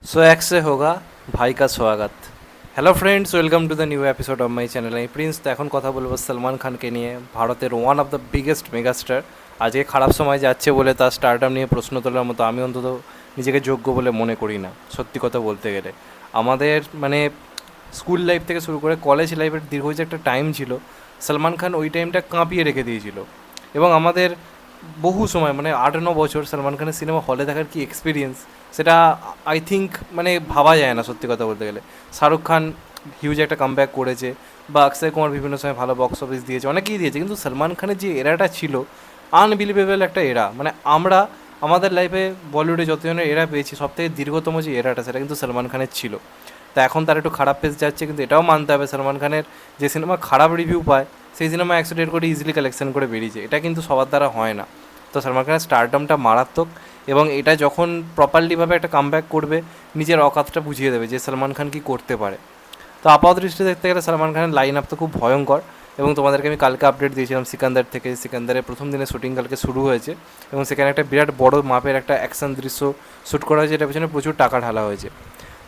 सो एक से होगा ভাই কা স্বাগত। Hello friends, welcome to the new episode of my channel. আমি প্রিন্স। তো এখন কথা বলবো সলমান খানকে নিয়ে, ভারতের one of the biggest megastar. আজকে খারাপ সময় যাচ্ছে বলে তার স্টারডাম নিয়ে প্রশ্ন তোলার মতো আমি অন্তত নিজেকে যোগ্য বলে মনে করি না। সত্যি কথা বলতে গেলে আমাদের স্কুল লাইফ থেকে শুরু করে কলেজ লাইফের দীর্ঘ যে একটা টাইম ছিল, সলমান খান ওই টাইমটা কাঁপিয়ে রেখে দিয়েছিল। এবং আমাদের বহু সময় 8-9 বছর সলমান খানের সিনেমা হলে দেখার কি এক্সপিরিয়েন্স, সেটা আই থিঙ্ক ভাবা যায় না সত্যি কথা বলতে গেলে। শাহরুখ খান হিউজ একটা কামব্যাক করেছে, বা অক্ষয় কুমার বিভিন্ন সময় ভালো বক্স অফিস দিয়েছে, অনেকেই দিয়েছে, কিন্তু সলমান খানের যে এরাটা ছিল আনবিলিভেবল একটা এরা। আমরা আমাদের লাইফে বলিউডে যতজনের এরা পেয়েছি, সবথেকে দীর্ঘতম যে এরাটা সেটা কিন্তু সলমান খানের ছিল। তা এখন তার একটু খারাপ পেজ যাচ্ছে, কিন্তু এটাও মানতে হবে সলমান খানের যে সিনেমা খারাপ রিভিউ পায় সেই সিনেমা 100-1.5 কোটি ইজিলি কালেকশন করে বেরিয়েছে, এটা কিন্তু সবার দ্বারা হয় না। তো সলমান খানের স্টারডমটা মারাত্মক, এবং এটা যখন প্রপারলিভাবে একটা কামব্যাক করবে, নিজের অকাতটা বুঝিয়ে দেবে যে সলমান খান কী করতে পারে। তো আপাত দৃষ্টি দেখতে গেলে সলমান খানের লাইন আপ তো খুব ভয়ঙ্কর। এবং তোমাদেরকে আমি কালকে আপডেট দিয়েছিলাম সিকান্দার থেকে। সিকান্দারের প্রথম দিনে শ্যুটিং কালকে শুরু হয়েছে, এবং সেখানে একটা বিরাট বড় মাপের একটা অ্যাকশন দৃশ্য শ্যুট করা হয়েছে, এটার পেছনে প্রচুর টাকা ঢালা হয়েছে।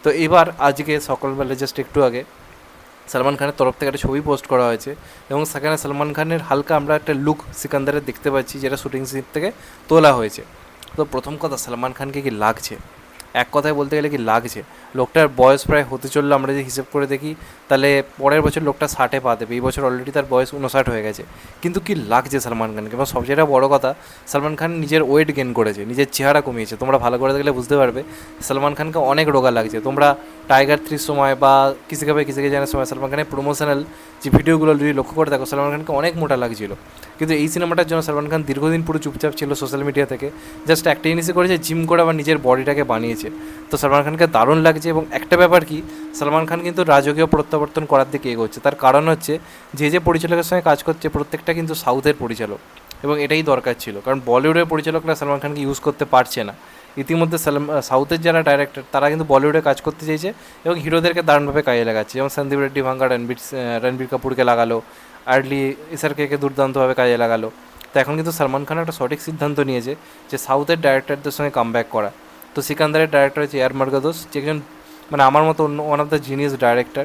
তো এবার আজকে সকালবেলা জাস্ট একটু আগে সলমান খানের তরফ থেকে একটা ছবি পোস্ট করা হয়েছে, এবং সেখানে সলমান খানের হালকা আমরা একটা লুক সিকান্দারের দেখতে পাচ্ছি, যেটা শ্যুটিং সিন থেকে তোলা হয়েছে। তো প্রথম কথা, সলমান খানকে কি লাগছে? এক কথায় বলতে গেলে কি লাগছে, লোকটার বয়স প্রায় হতে চললো, আমরা যদি হিসেব করে দেখি তাহলে পরের বছর লোকটা 60-এ পা দেবে। এই বছর অলরেডি তার বয়স 59 হয়ে গেছে, কিন্তু কি লাগছে সলমান খানকে? এবং সবচেয়ে বড় কথা, সলমান খান নিজের ওয়েট গেন করেছে, নিজের চেহারা কমিয়েছে। তোমরা ভালো করে দেখলে বুঝতে পারবে সলমান খানকে অনেক রোগা লাগছে। তোমরা টাইগার 3-র সময় বা কিসিকে ভাই কিসিকে জানার সময় সলমান খানের প্রমোশনাল যে ভিডিওগুলো যদি লক্ষ্য করে দেখো, সলমান খানকে অনেক মোটা লাগছিল। কিন্তু এই সিনেমাটার জন্য সলমান খান দীর্ঘদিন পুরো চুপচাপ ছিল সোশ্যাল মিডিয়া থেকে, জাস্ট একটা জিনিসই করেছে, জিম করে আবার নিজের বডিটাকে বানিয়েছে। তো সলমান খানকে দারুণ লাগছে। এবং একটা ব্যাপার কি, সলমান খান কিন্তু রাজকীয় প্রত্যাবর্তন করার দিকে এগোচ্ছে। তার কারণ হচ্ছে যে পরিচালকের সঙ্গে কাজ করছে প্রত্যেকটা কিন্তু সাউথের পরিচালক, এবং এটাই দরকার ছিল, কারণ বলিউডের পরিচালকরা সলমান খানকে ইউজ করতে পারছে না। ইতিমধ্যে সাউথের যারা ডাইরেক্টর তারা কিন্তু বলিউডে কাজ করতে চাইছে, এবং হিরোদেরকে দারুণভাবে কাজে লাগাচ্ছে। যেমন সন্দীপ রেড্ডি ভাঙ্গা রণবীর কাপুরকে লাগালো, আর্লি এসআরকে দুর্দান্তভাবে কাজে লাগালো। তো এখন কিন্তু সলমান খান একটা সঠিক সিদ্ধান্ত নিয়েছে যে সাউথের ডাইরেক্টরদের সঙ্গে কামব্যাক করা। তো সিকান্দারের ডাইরেক্টর হচ্ছে এআর মার্গাদোস, যে একজন আমার মতো one of the genius director.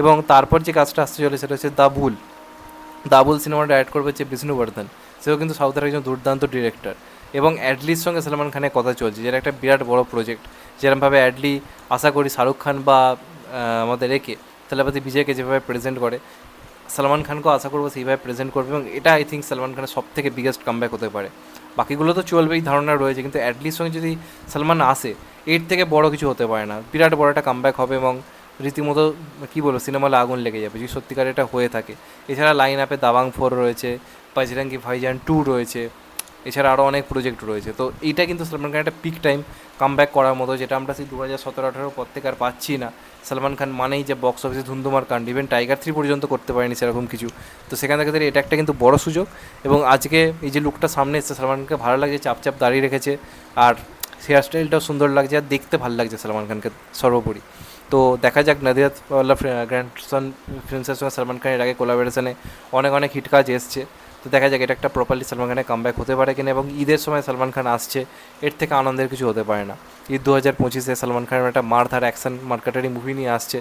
এবং তারপর যে কাজটা আসতে চলে সেটা হচ্ছে দাবুল সিনেমা ডাইরেক্ট করবে হচ্ছে বিষ্ণুবর্ধন, সেও কিন্তু সাউথের একজন দুর্দান্ত ডিরেক্টর। এবং অ্যাডলির সঙ্গে সলমান খানের কথা চলছে, যেটা একটা বিরাট বড় প্রজেক্ট। যেরকমভাবে অ্যাডলি আশা করি শাহরুখ খান বা আমাদের তেলাপতি বিজয়কে যেভাবে প্রেজেন্ট করে, সলমান খানকেও আশা করবো সেইভাবে প্রেজেন্ট করবে। এবং এটা আই থিঙ্ক সলমান খানের সব থেকে বিগেস্ট কামব্যাক হতে পারে। বাকিগুলো তো চলবেই, ধারণা রয়েছে, কিন্তু অ্যাডলির সঙ্গে যদি সলমান আসে, এর থেকে বড় কিছু হতে পারে না। বিরাট বড় একটা কামব্যাক হবে, এবং রীতিমতো কী বলবো, সিনেমালে আগুন লেগে যাবে যদি সত্যিকার এটা হয়ে থাকে। এছাড়া লাইন আপে দাবাং 4 রয়েছে, বজরঙ্গি ভাইজান 2 রয়েছে, এছাড়া আরও অনেক প্রজেক্ট রয়েছে। তো এইটা কিন্তু সলমান খানের একটা পিক টাইম কামব্যাক করার মতো, যেটা আমরা সেই 2017-18 পর থেকে আর পাচ্ছি না। সলমান খান মানেই যে বক্স অফিসে ধুন্ধুমার কাণ্ড, ইভেন টাইগার 3 পর্যন্ত করতে পারেনি সেরকম কিছু। তো সেখান থেকে এটা একটা কিন্তু বড় সুযোগ। এবং আজকে এই যে লুকটা সামনে এসছে, সলমানকে ভালো লাগছে, চাপ দাঁড়িয়ে রেখেছে, আর হেয়ার স্টাইলটাও সুন্দর লাগছে, আর দেখতে ভালো লাগছে সলমান খানকে সর্বোপরি। তো দেখা যাক, নদিয়াদওয়ালা গ্র্যান্ডসন ফিল্মসের সঙ্গে সলমান খানের আগে কোলাবোরেশনে অনেক হিট কাজ এসছে। তো দেখা যাক এটা একটা প্রপারলি সলমান খানের কামব্যাক হতে পারে কিনা। এবং ঈদের সময় সলমান খান আসছে, এর থেকে আনন্দের কিছু হতে পারে না। ঈদ 2025-এ সলমান খানের একটা মারধার অ্যাকশন মার্কেটারি মুভি নিয়ে আসছে,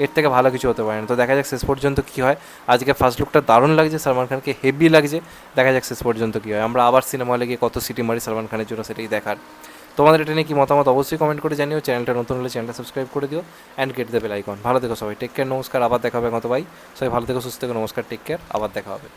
এর থেকে ভালো কিছু হতে পারে না। তো দেখা যাক শেষ পর্যন্ত কী হয়। আজকে ফার্স্ট লুকটা দারুণ লাগছে, সলমান খানকে হেভি লাগছে। দেখা যাক শেষ পর্যন্ত কী হয়। আমরা আবার সিনেমা হলে গিয়ে কত সিটি মারি সলমান খানের জন্য, সেটাই দেখার। তোমাদের এটা নিয়ে কি মতামত অবশ্যই কমেন্ট করে জানিও। চ্যানেলটা নতুন হলে চ্যানেলটা সাবস্ক্রাইব করে দিও, and get the bell icon. ভালো থেকো সবাই, টেক কেয়ার, নমস্কার, আবার দেখা হবে। সবাই ভালো থেকো, সুস্থ থেকো, নমস্কার, টেক কেয়ার, আবার দেখা হবে।